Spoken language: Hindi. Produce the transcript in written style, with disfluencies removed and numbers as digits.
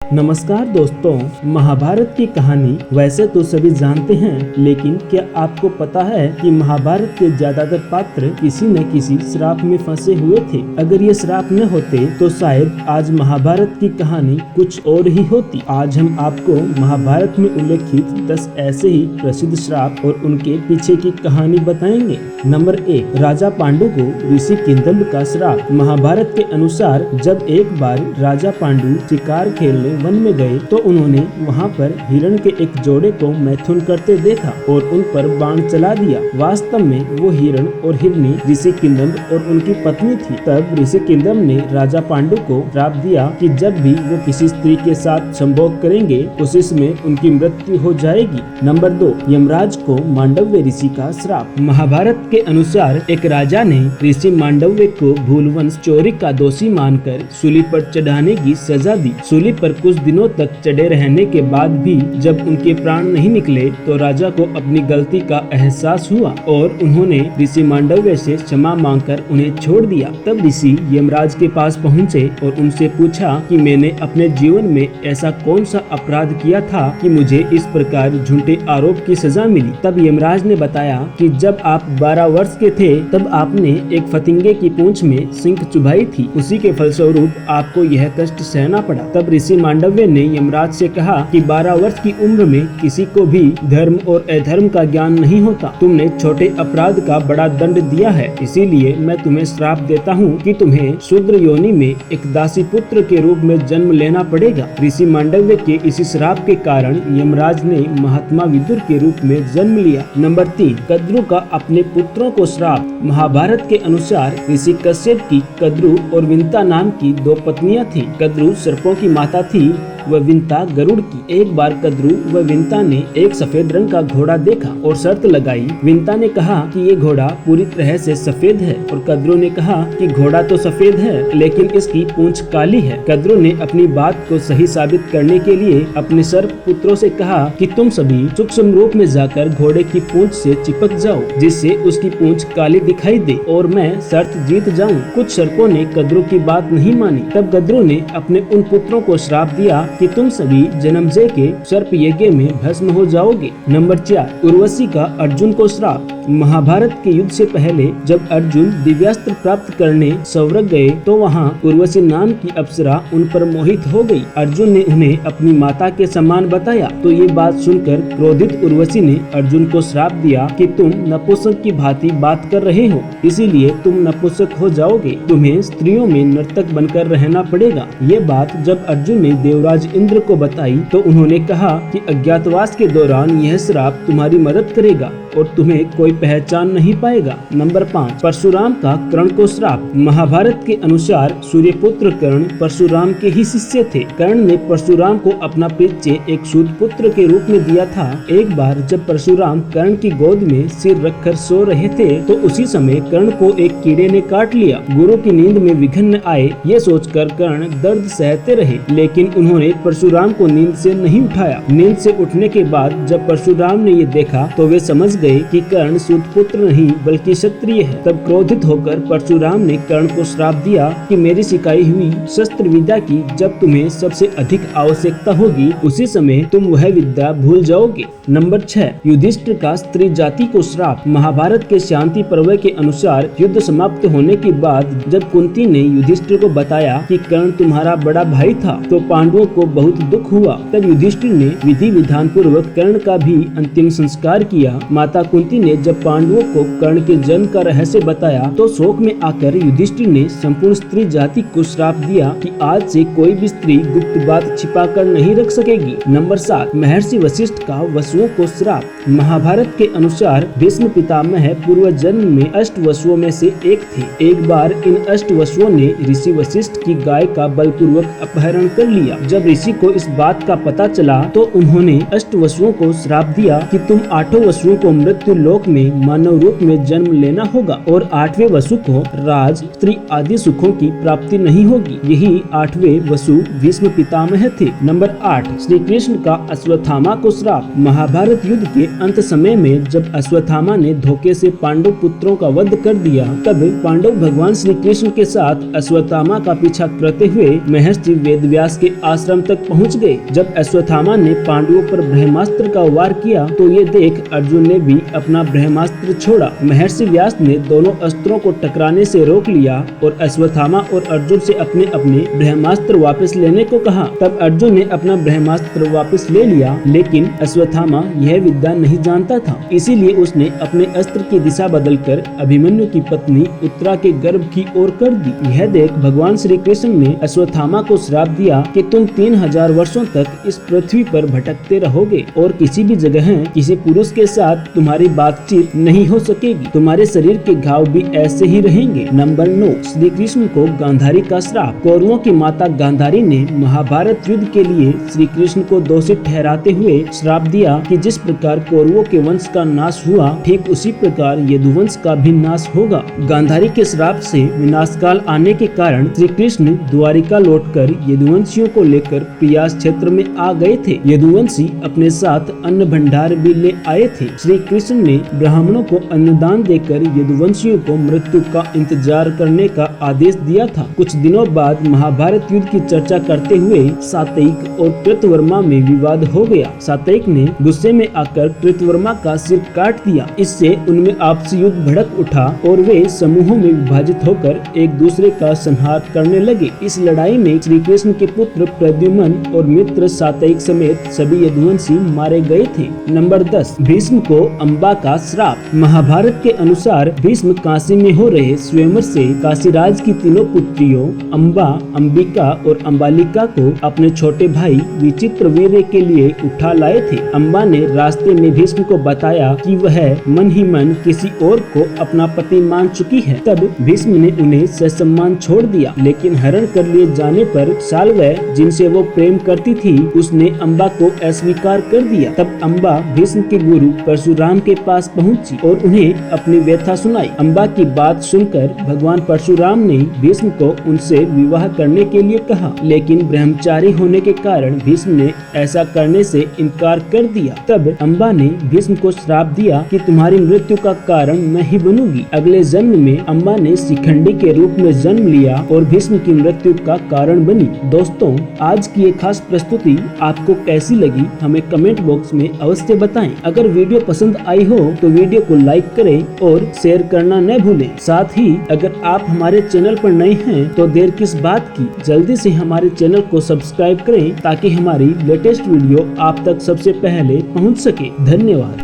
नमस्कार दोस्तों, महाभारत की कहानी वैसे तो सभी जानते हैं, लेकिन क्या आपको पता है कि महाभारत के ज्यादातर पात्र किसी न किसी श्राप में फंसे हुए थे। अगर ये श्राप न होते तो शायद आज महाभारत की कहानी कुछ और ही होती। आज हम आपको महाभारत में उल्लेखित 10 ऐसे ही प्रसिद्ध श्राप और उनके पीछे की कहानी बताएंगे। नंबर 1, राजा पांडु को ऋषि किंदम्ब का श्राप। महाभारत के अनुसार जब एक बार राजा पांडु शिकार खेलने वन में गए तो उन्होंने वहां पर हिरण के एक जोड़े को मैथुन करते देखा और उन पर बाण चला दिया। वास्तव में वो हिरण और हिरनी ऋषि किंदम्ब और उनकी पत्नी थी। तब ऋषि किंदम्ब ने राजा पांडु को श्राप दिया कि जब भी वो किसी स्त्री के साथ संभोग करेंगे उसी में उनकी मृत्यु हो जाएगी। नंबर 2, यमराज को मांडव्य ऋषि का श्राप। महाभारत के अनुसार एक राजा ने ऋषि मांडव्य को भूलवंश चोरी का दोषी मानकर सूली पर चढ़ाने की सजा दी। सूली पर कुछ दिनों तक चढ़े रहने के बाद भी जब उनके प्राण नहीं निकले तो राजा को अपनी गलती का एहसास हुआ और उन्होंने ऋषि मांडव्य से क्षमा मांगकर उन्हें छोड़ दिया। तब ऋषि यमराज के पास पहुँचे और उनसे पूछा कि मैंने अपने जीवन में ऐसा कौन सा अपराध किया था कि मुझे इस प्रकार झूठे आरोप की सजा मिली। तब यमराज ने बताया कि जब आप 12 वर्ष के थे तब आपने एक फतिंगे की पूंछ में सिंक चुभाई थी, उसी के फलस्वरूप आपको यह कष्ट सहना पड़ा। तब ऋषि मांडव्य ने यमराज से कहा कि 12 वर्ष की उम्र में किसी को भी धर्म और अधर्म का ज्ञान नहीं होता। तुमने छोटे अपराध का बड़ा दंड दिया है, इसीलिए मैं तुम्हें श्राप देता हूँ कि तुम्हें शूद्र योनि में एक दासी पुत्र के रूप में जन्म लेना पड़ेगा। ऋषि मांडव्य के इसी श्राप के कारण यमराज ने महात्मा विदुर के रूप में जन्म लिया। नंबर 3, कद्रु का अपने पुत्रों को श्राप। महाभारत के अनुसार ऋषि कश्यप की कद्रु और विंता नाम की 2 पत्नियां थीं। कद्रु सर्पों की माता थी व विंता गरुड़ की। एक बार कद्रु व विंता ने एक सफेद रंग का घोड़ा देखा और शर्त लगाई। विंता ने कहा कि ये घोड़ा पूरी तरह से सफेद है और कद्रु ने कहा कि घोड़ा तो सफेद है लेकिन इसकी पूंछ काली है। कद्रु ने अपनी बात को सही साबित करने के लिए अपने सर्प पुत्रों से कहा कि तुम सभी सूक्ष्म रूप में जाकर घोड़े की पूंछ से चिपक जाओ जिससे उसकी पूंछ काली दिखाई दे और मैं शर्त जीत जाऊं। कुछ सर्पों ने कद्रु की बात नहीं मानी। तब कद्रु ने अपने उन पुत्रों को श्राप दिया कि तुम सभी जन्मजय के सर्प यज्ञ में भस्म हो जाओगे। नंबर 4, उर्वशी का अर्जुन को श्राप। महाभारत के युद्ध से पहले जब अर्जुन दिव्यास्त्र प्राप्त करने स्वर्ग गए तो वहाँ उर्वशी नाम की अप्सरा उन पर मोहित हो गई। अर्जुन ने उन्हें अपनी माता के समान बताया तो ये बात सुनकर क्रोधित उर्वशी ने अर्जुन को श्राप दिया कि तुम नपुंसक की भांति बात कर रहे हो, इसीलिए तुम नपुंसक हो जाओगे। तुम्हें स्त्रियों में नर्तक बनकर रहना पड़ेगा। ये बात जब अर्जुन ने देवराज इंद्र को बताई तो उन्होंने कहा कि अज्ञातवास के दौरान यह श्राप तुम्हारी मदद करेगा और तुम्हें कोई पहचान नहीं पाएगा। नंबर 5, परशुराम का कर्ण को श्राप। महाभारत के अनुसार सूर्यपुत्र कर्ण परशुराम के ही शिष्य थे। कर्ण ने परशुराम को अपना परिचय एक सूत पुत्र के रूप में दिया था। एक बार जब परशुराम कर्ण की गोद में सिर रखकर सो रहे थे तो उसी समय कर्ण को एक कीड़े ने काट लिया। गुरु की नींद में विघ्न न आए ये सोचकर कर्ण दर्द सहते रहे, लेकिन उन्होंने परशुराम को नींद से नहीं उठाया। नींद से उठने के बाद जब परशुराम ने ये देखा तो वे समझ गए कि कर्ण सूत पुत्र नहीं बल्कि क्षत्रिय है। तब क्रोधित होकर परशुराम ने कर्ण को श्राप दिया कि मेरी सिखाई हुई शस्त्र विद्या की जब तुम्हें सबसे अधिक आवश्यकता होगी उसी समय तुम वह विद्या भूल जाओगे। नंबर 6, युधिष्ठिर का स्त्री जाति को श्राप। महाभारत के शांति पर्व के अनुसार युद्ध समाप्त होने के बाद जब कुंती ने युधिष्ठिर को बताया कि कर्ण तुम्हारा बड़ा भाई था तो पांडवों को बहुत दुख हुआ। तब युधिष्ठिर ने विधि विधान पूर्वक कर्ण का भी अंतिम संस्कार किया। माता कुंती ने जब पांडवों को कर्ण के जन्म का रहस्य बताया तो शोक में आकर युधिष्ठिर ने संपूर्ण स्त्री जाति को श्राप दिया कि आज से कोई भी स्त्री गुप्त बात छिपाकर नहीं रख सकेगी। नंबर 7, महर्षि वशिष्ठ का वसुओं को श्राप। महाभारत के अनुसार भीष्म पितामह पूर्व जन्म में 8 वसुओं में से एक थे। एक बार इन 8 वसुओं ने ऋषि वशिष्ठ की गाय का बलपूर्वक अपहरण कर लिया। जब ऋषि को इस बात का पता चला तो उन्होंने 8 वसुओं को श्राप दिया कि तुम 8 वसुओं को मृत्यु लोक में में मानव रूप में जन्म लेना होगा और 8वें वसु को राज, स्त्री आदि सुखों की प्राप्ति नहीं होगी। यही 8वें वसु भीष्म पितामह थे। नंबर 8, श्री कृष्ण का अश्वत्थामा को श्राप। महाभारत युद्ध के अंत समय में जब अश्वत्थामा ने धोखे से पांडव पुत्रों का वध कर दिया, तब पांडव भगवान श्री कृष्ण के साथ अश्वत्थामा का पीछा करते हुए महर्षि वेदव्यास के आश्रम तक पहुंच गए। जब अश्वत्थामा ने पांडवों पर ब्रह्मास्त्र का वार किया तो ये देख अर्जुन ने भी अपना ब्रह्मास्त्र छोड़ा। महर्षि व्यास ने दोनों अस्त्रों को टकराने से रोक लिया और अश्वत्थामा और अर्जुन से अपने अपने ब्रह्मास्त्र वापस लेने को कहा। तब अर्जुन ने अपना ब्रह्मास्त्र वापस ले लिया, लेकिन अश्वत्थामा यह विद्या नहीं जानता था, इसीलिए उसने अपने अस्त्र की दिशा बदलकर अभिमन्यु की पत्नी उत्तरा के गर्भ की ओर कर दी। यह देख भगवान श्री कृष्ण ने अश्वत्थामा को श्राप दिया कि तुम 3000 वर्षों तक इस पृथ्वी पर भटकते रहोगे और किसी भी जगह किसी पुरुष के साथ तुम्हारी बातचीत नहीं हो सकेगी। तुम्हारे शरीर के घाव भी ऐसे ही रहेंगे। नंबर 9, श्री कृष्ण को गांधारी का श्राप। कौरवों की माता गांधारी ने महाभारत युद्ध के लिए श्री कृष्ण को दोषी ठहराते हुए श्राप दिया कि जिस प्रकार कौरवों के वंश का नाश हुआ, ठीक उसी प्रकार यदुवंश का भी नाश होगा। गांधारी के श्राप से विनाश काल आने के कारण श्री कृष्ण द्वारिका लौटकर यदुवंशियों को लेकर प्रयास क्षेत्र में आ गए थे। यदुवंशी अपने साथ अन्न भंडार भी ले आए थे। श्री कृष्ण ने ब्राह्मणों को अन्नदान देकर यदुवंशियों को मृत्यु का इंतजार करने का आदेश दिया था। कुछ दिनों बाद महाभारत युद्ध की चर्चा करते हुए सात्ययिक और कृतवर्मा में विवाद हो गया। सात्ययिक ने गुस्से में आकर कृतवर्मा का सिर काट दिया। इससे उनमें आपसी युद्ध भड़क उठा और वे समूहों में विभाजित होकर एक दूसरे का संहार करने लगे। इस लड़ाई में श्री कृष्ण के पुत्र प्रद्युम्न और मित्र सात्ययिक समेत सभी यदुवंशी मारे गए थे। नंबर 10, भीष्म को अम्बा का श्राप। महाभारत के अनुसार भीष्म काशी में हो रहे स्वयंवर से काशीराज की तीनों पुत्रियों अम्बा, अंबिका और अंबालिका को अपने छोटे भाई विचित्रवीर्य के लिए उठा लाए थे। अम्बा ने रास्ते में भीष्म को बताया कि वह मन ही मन किसी और को अपना पति मान चुकी है। तब भीष्म ने उन्हें ससम्मान छोड़ दिया, लेकिन हरण कर लिए जाने पर साल्वय, जिनसे वो प्रेम करती थी, उसने अम्बा को अस्वीकार कर दिया। तब अम्बा भीष्म के गुरु परशुराम के पास पहुंची और उन्हें अपनी व्यथा सुनाई। अम्बा की बात सुनकर भगवान परशुराम ने भीष्म को उनसे विवाह करने के लिए कहा, लेकिन ब्रह्मचारी होने के कारण भीष्म ने ऐसा करने से इनकार कर दिया। तब अम्बा ने भीष्म को श्राप दिया कि तुम्हारी मृत्यु का कारण मैं ही बनूंगी। अगले जन्म में अम्बा ने शिखंडी के रूप में जन्म लिया और भीष्म की मृत्यु का कारण बनी। दोस्तों, आज की ये खास प्रस्तुति आपको कैसी लगी हमें कमेंट बॉक्स में अवश्य बताएं। अगर वीडियो पसंद आई हो तो वीडियो को लाइक करें और शेयर करना न भूलें। साथ ही अगर आप हमारे चैनल पर नए हैं तो देर किस बात की, जल्दी से हमारे चैनल को सब्सक्राइब करें ताकि हमारी लेटेस्ट वीडियो आप तक सबसे पहले पहुंच सके। धन्यवाद।